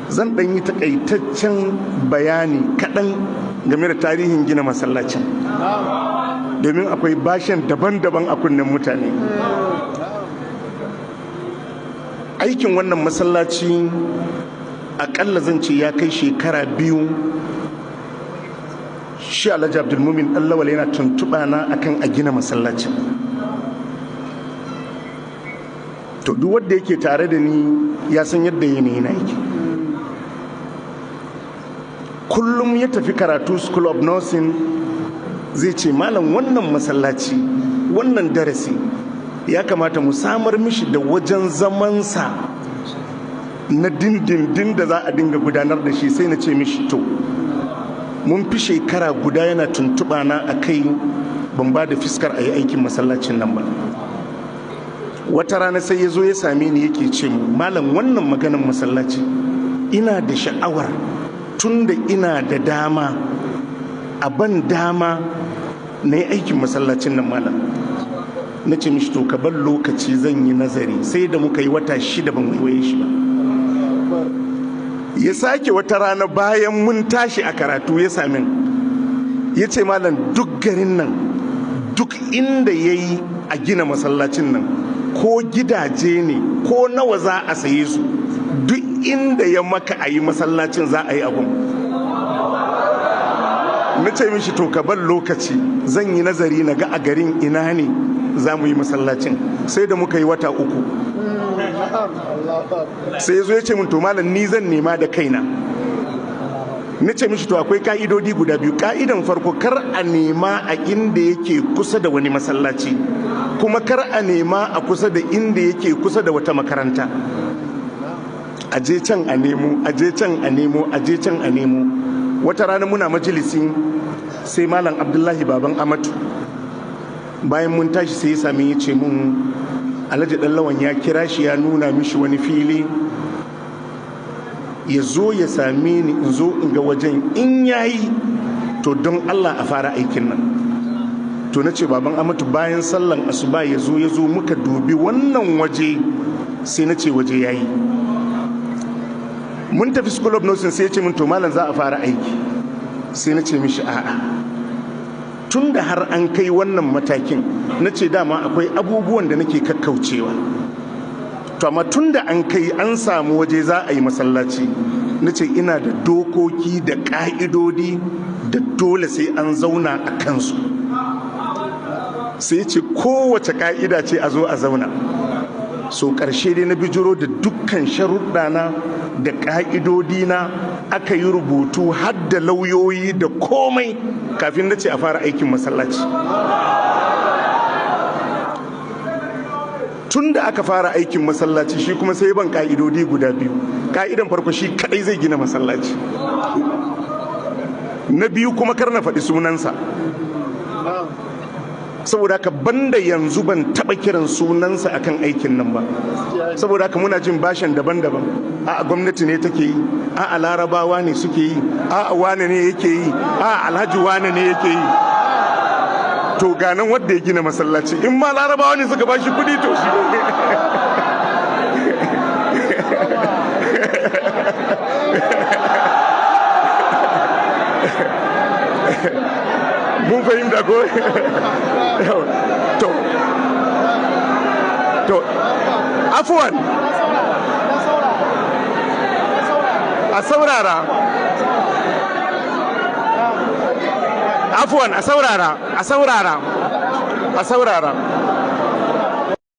zan ɗan yi takaitaccen bayani kaɗan game da tarihin gina masallacin, domin akwai bashin daban-daban a kunnen mutane. Aikin wannan masallaci aƙalla zan ce ya kai shekara 2. Shi Alhaji Abdulmumin Ɗanlawal yana tuntuɓa na akan a gina masallacin. To duk wanda yake tare da ni ya san yadda yanayi na yake. Kullum ya tafi karatu School of Nursing zai ce malam wannan masallaci, wannan darasi ya kamata mu samar mishi da wajen zamansa na dindindin da za a dinga gudanar da shi. Sai na ce mishi to mun fi shekara guda yana tuntuɓa na a kai, ban ba da fiskar a yi aikin masallacin nan ba. Wata rana sai ya zo ya same ni yake ce mu malam wannan maganin masallaci ina da sha'awar, tun da ina da dama a ban dama na yi aikin masallacin nan malam. Na ce mishi to ka bar lokaci zan yi nazari. Sai da muka yi wata 6 ban waiwaye shi ba. Ya sake wata rana bayan mun tashi a karatu ya same ni ya ce malam duk garin nan duk inda ya yi a gina masallacin nan, ko gidaje ne ko nawa za a saye su, duk inda ya maka a yi masallacin za a yi abun. Na ce mishi to ka bar lokaci zan yi nazari na ga a garin ina ne za mu yi masallacin. Sai da muka yi wata 3 sai ya zo ya ce min to malam ni zan nema da kaina. Na ce mishi to akwai ka'idodi guda 2. Ka'idan farko, kar a nema a inda yake kusa da wani masallaci, kuma kar a nema a kusa da inda yake kusa da wata makaranta. Aje can a nemo, aje can a nemo, aje can a nemo. Wata rana muna majalisi sai malam Abdullahi baban Amatu, bayan mun tashi sai ya sami ya ce mun Alhaji Ɗanlawan ya kira shi ya nuna mishi wani fili, ya zo ya same ni in zo in ga wajen, in yayi to don Allah a fara aikin nan. To na ce baban Amatu bayan sallan asuba ya zo muka dubi wannan waje, sai na ce waje yayi. Mun tafi School of Nursing sai ya ce min to malam za a fara aiki. Sai na ce mishi a'a, tun da har an kai wannan matakin, na ce dama akwai abubuwan da nake kakkaucewa, to amma tun da an kai an samu waje za a yi masallaci, na ce ina da dokoki da ƙa'idodi da dole sai an zauna a kansu. Sai ce kowace ƙa'ida ce a zo a zauna. So ƙarshe dai na bijiro da dukkan sharuɗana da ƙa'idodina, aka yi rubutu har da lauyoyi da komai kafin na ce a fara aikin masallaci. Tun da aka fara aikin masallaci shi kuma sai ban ƙa'idodi guda 2. Ƙa'idan farko, shi kaɗai zai gina masallaci. Na 2 kuma kar na faɗi sunansa, saboda haka banda yanzu ban taba kiran sunansa akan aikin nan ba. Saboda haka muna jin bashin daban-daban. A'a gwamnati ne take yi, a'a larabawa ne suke yi, a'a wane ne yake yi, a'a alhaji wane ne yake yi. To ganan wanda ya gina masallaci, in ma larabawa ne suka bashi kudi to shi mun fahimta ko? to afuwan a saurara, afuwan a saurara.